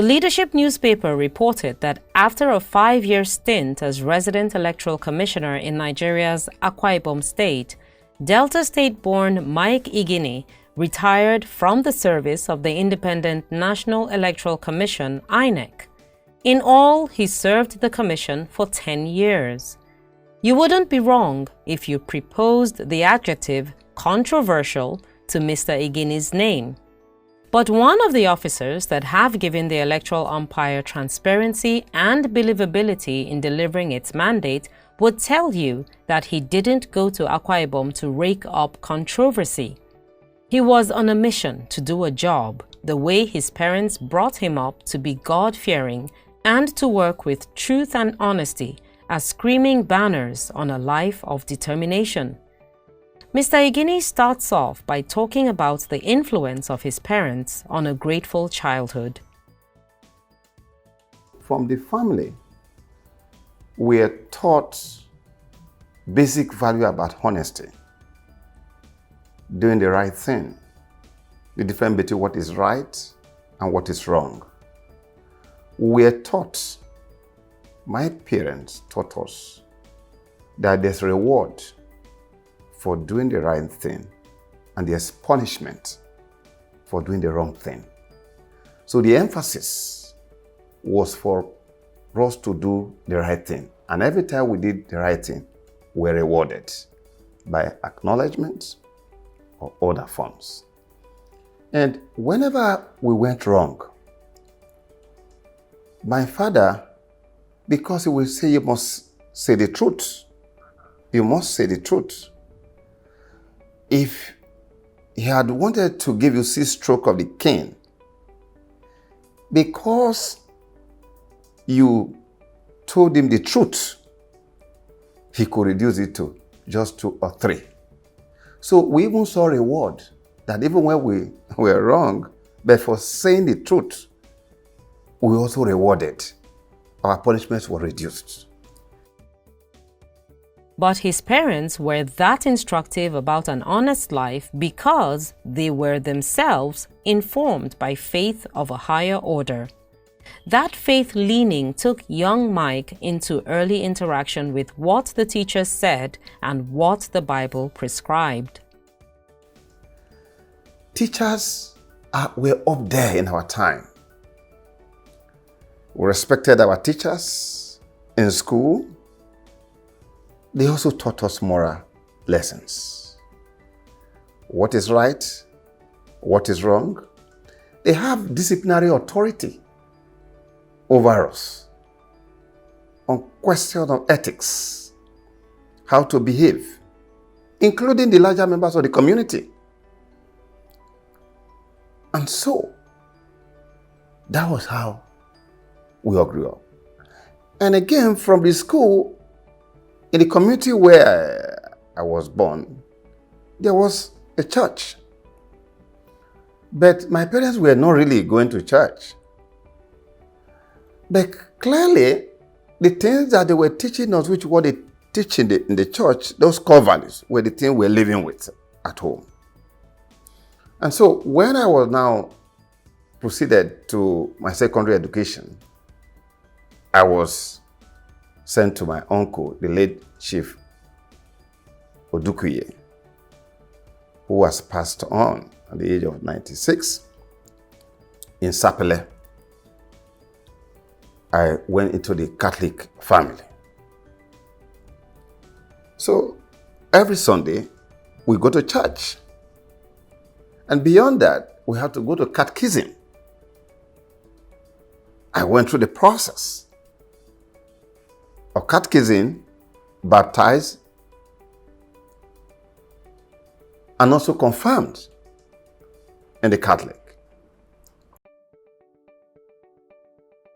Leadership newspaper reported that after a 5-year stint as resident electoral commissioner in Nigeria's Akwa Ibom state, Delta State-born Mike Igini retired from the service of the Independent National Electoral Commission, INEC. In all, he served the commission for 10 years. You wouldn't be wrong if you preposed the adjective controversial to Mr. Igini's name. But one of the officers that have given the electoral umpire transparency and believability in delivering its mandate would tell you that he didn't go to Akwa Ibom to rake up controversy. He was on a mission to do a job the way his parents brought him up, to be God-fearing and to work with truth and honesty as screaming banners on a life of determination. Mr. Igini starts off by talking about the influence of his parents on a grateful childhood. From the family, we are taught basic value about honesty, doing the right thing, the difference between what is right and what is wrong. We are taught, my parents taught us, that there's reward for doing the right thing and there's punishment for doing the wrong thing. So the emphasis was for us to do the right thing. And every time we did the right thing, we were rewarded by acknowledgement or other forms. And whenever we went wrong, my father, because he will say, you must say the truth. You must say the truth. If he had wanted to give you 6 strokes of the cane, because you told him the truth, he could reduce it to just 2 or 3. So we even saw reward that even when we were wrong, but for saying the truth, we also rewarded. Our punishments were reduced. But his parents were that instructive about an honest life because they were themselves informed by faith of a higher order. That faith leaning took young Mike into early interaction with what the teachers said and what the Bible prescribed. Teachers were up there in our time. We respected our teachers in school. They also taught us moral lessons. What is right? What is wrong? They have disciplinary authority over us on questions of ethics, how to behave, including the larger members of the community. And so, that was how we all grew up. And again, from the school, in the community where I was born, there was a church. But my parents were not really going to church. But clearly, the things that they were teaching us, which were they teaching in the church, those core values were the things we were living with at home. And so when I was now proceeded to my secondary education, I was sent to my uncle, the late Chief Odukuye, who was passed on at the age of 96 in Sapele. I went into the Catholic family. So every Sunday, we go to church. And beyond that, we have to go to catechism. I went through the process of catechism, baptized, and also confirmed in the Catholic.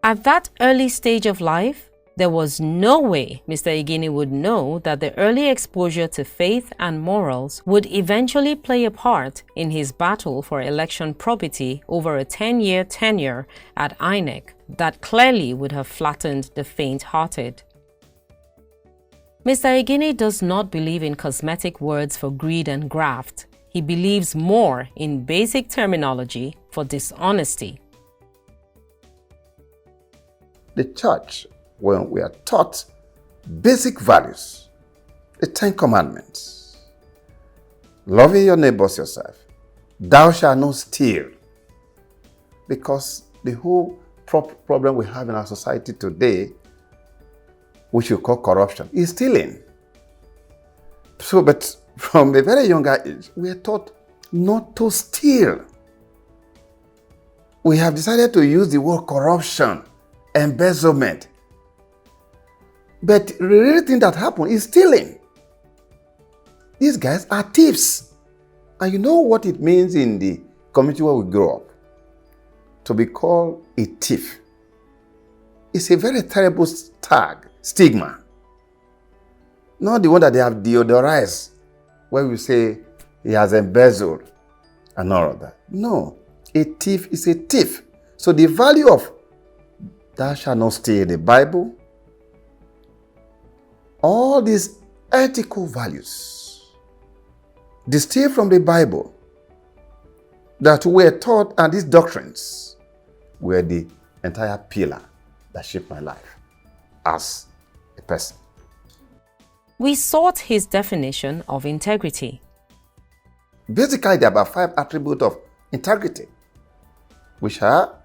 At that early stage of life, there was no way Mr. Igini would know that the early exposure to faith and morals would eventually play a part in his battle for election probity over a 10-year tenure at INEC that clearly would have flattened the faint-hearted. Mr. Igini does not believe in cosmetic words for greed and graft. He believes more in basic terminology for dishonesty. the church, when we are taught basic values, the 10 Commandments, loving your neighbors yourself, thou shalt not steal, because the whole problem we have in our society today, which we call corruption, is stealing. So, but from a very younger age, we are taught not to steal. We have decided to use the word corruption, embezzlement. But the real thing that happened is stealing. These guys are thieves. And you know what it means in the community where we grow up? To be called a thief. It's a very terrible stigma. Not the one that they have deodorized, where we say he has embezzled and all of that. No, a thief is a thief. So the value of thou shalt not steal in the Bible, all these ethical values distilled from the Bible that were taught, and these doctrines were the entire pillar that shaped my life as a person. We sought his definition of integrity. Basically, there are about 5 attributes of integrity, which are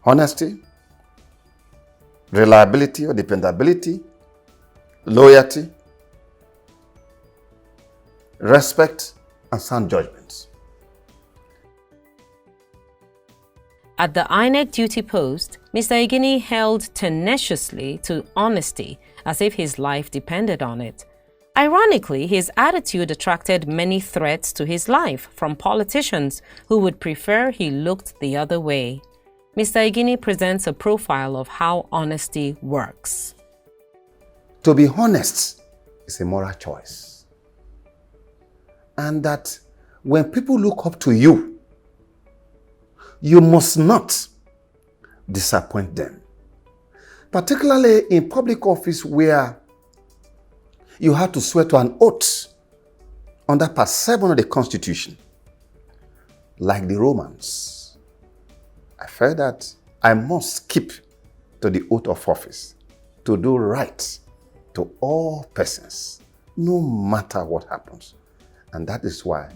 honesty, reliability or dependability, loyalty, respect, and sound judgments. At the INEC duty post, Mr. Igini held tenaciously to honesty as if his life depended on it. Ironically, his attitude attracted many threats to his life from politicians who would prefer he looked the other way. Mr. Igini presents a profile of how honesty works. To be honest is a moral choice. And that when people look up to you, you must not disappoint them. Particularly in public office where you have to swear to an oath under Part 7 of the Constitution. Like the Romans, I felt that I must keep to the oath of office to do right to all persons, no matter what happens. And that is why,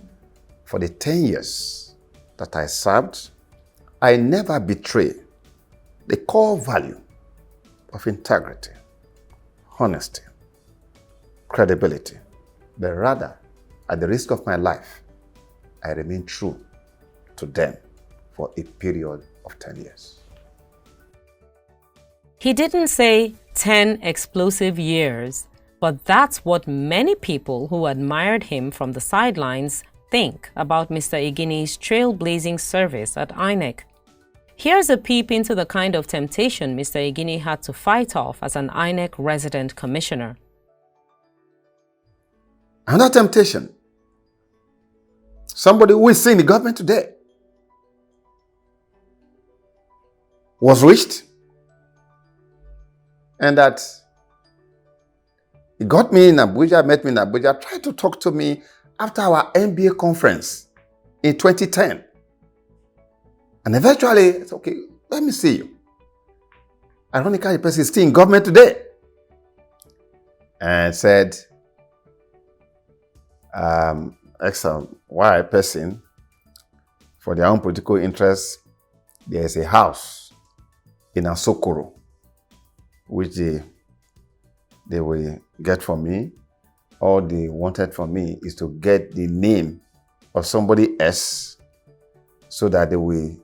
for the 10 years that I served, I never betrayed the core value of integrity, honesty, credibility, but rather, at the risk of my life, I remain true to them for a period of 10 years. He didn't say 10 explosive years, but that's what many people who admired him from the sidelines think about Mr. Igini's trailblazing service at INEC. Here's a peep into the kind of temptation Mr. Igini had to fight off as an INEC resident commissioner. Another temptation, somebody who is in the government today, was reached, and that he got me in Abuja, met me in Abuja, tried to talk to me after our MBA conference in 2010. And eventually, it's okay, let me see you. Ironically, the person is still in government today. And said, excellent, why a person, for their own political interests, there is a house in Asokoro, which they will get from me. All they wanted from me is to get the name of somebody else so that they will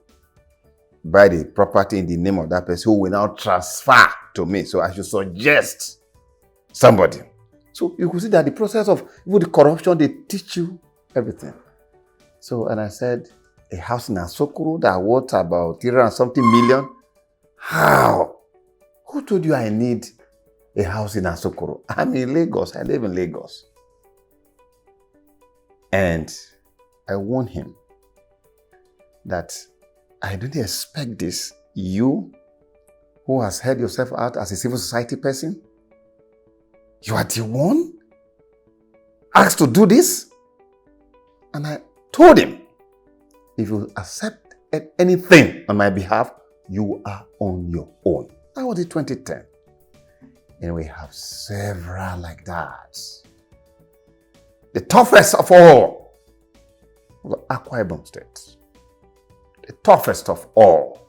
buy the property in the name of that person who will now transfer to me. So I should suggest somebody. So you could see that the process of even the corruption, they teach you everything. So, and I said, a house in Asokoro that worth about 300 and something million? How? Who told you I need a house in Asokoro? I'm in Lagos. I live in Lagos. And I warned him that I don't expect this. You, who has held yourself out as a civil society person, you are the one asked to do this? And I told him, if you accept anything on my behalf, you are on your own. That was in 2010. And we have several like that. The toughest of all was Akwa Ibom State. The toughest of all,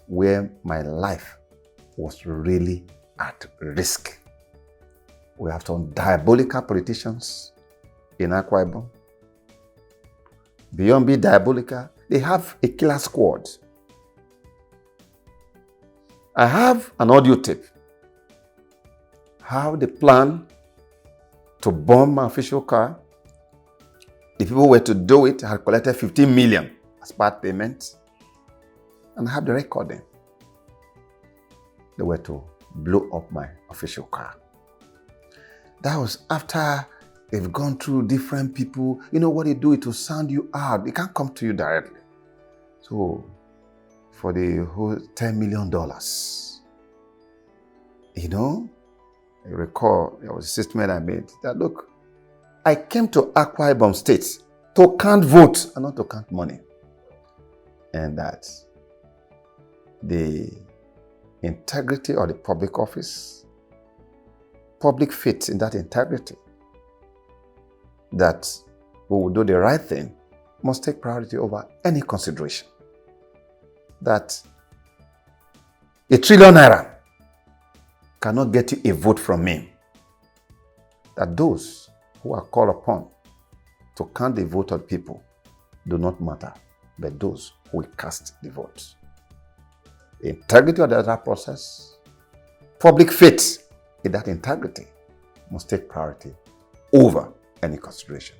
where my life was really at risk. We have some diabolical politicians in Akwa Ibom. Beyond being diabolical, they have a killer squad. I have an audio tape. How they plan to bomb my official car. The people were to do it, had collected 15 million as part payment. And I have the recording. They were to blow up my official car. That was after they've gone through different people. You know what they do? It to sound you out. They can't come to you directly. So, for the whole $10 million, you know, I recall there was a statement I made that, look, I came to Akwa Ibom State to count votes and not to count money. And that the integrity of the public office, public faith in that integrity, that we will do the right thing, must take priority over any consideration. That ₦1 trillion cannot get you a vote from me. That those who are called upon to count the vote of people do not matter, but those who will cast the votes. The integrity of the data process, public faith in that integrity must take priority over any consideration.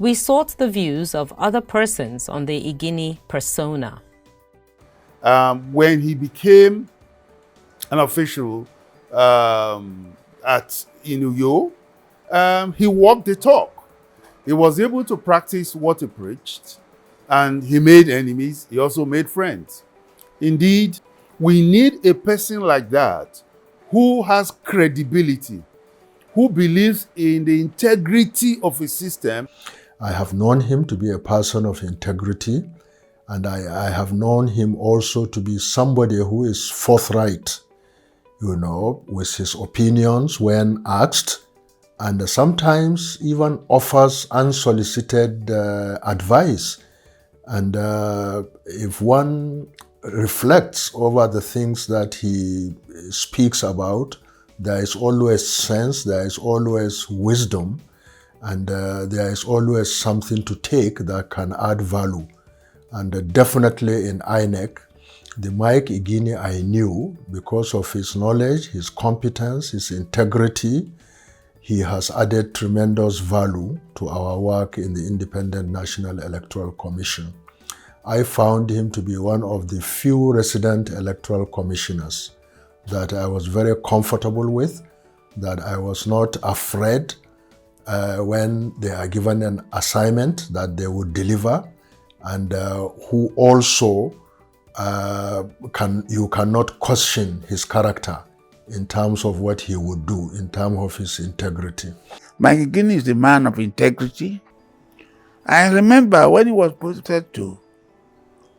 We sought the views of other persons on the Igini persona. When he became an official at Inuyo, he walked the talk. He was able to practice what he preached, and he made enemies. He also made friends. Indeed, we need a person like that who has credibility, who believes in the integrity of a system. I have known him to be a person of integrity, and I have known him also to be somebody who is forthright, you know, with his opinions when asked, and sometimes even offers unsolicited advice. And if one reflects over the things that he speaks about, there is always sense, there is always wisdom, and there is always something to take that can add value. And definitely in INEC, the Mike Igini I knew because of his knowledge, his competence, his integrity. He has added tremendous value to our work in the Independent National Electoral Commission. I found him to be one of the few resident electoral commissioners that I was very comfortable with, that I was not afraid when they are given an assignment that they would deliver, and who also you cannot question his character in terms of what he would do, in terms of his integrity. Mike Igini is the man of integrity. I remember when he was posted to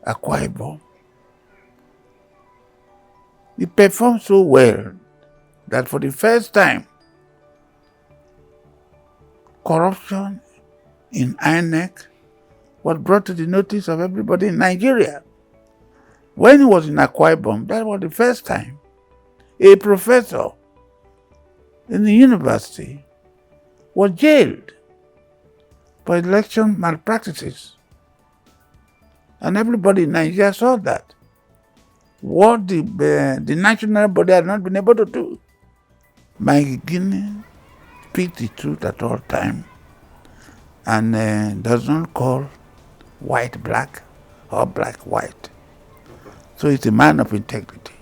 Akwa Ibom, he performed so well that for the first time, corruption in INEC was brought to the notice of everybody in Nigeria. When he was in Akwa Ibom, that was the first time a professor in the university was jailed for election malpractices. And everybody in Nigeria saw that. What the national body had not been able to do. Mike Igini speaks the truth at all times and does not call white black or black white. So he's a man of integrity.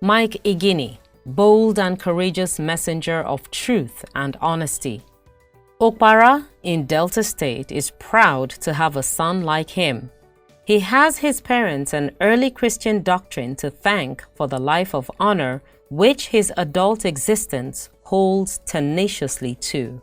Mike Igini, bold and courageous messenger of truth and honesty. Okpara in Delta State is proud to have a son like him. He has his parents and early Christian doctrine to thank for the life of honor which his adult existence holds tenaciously to.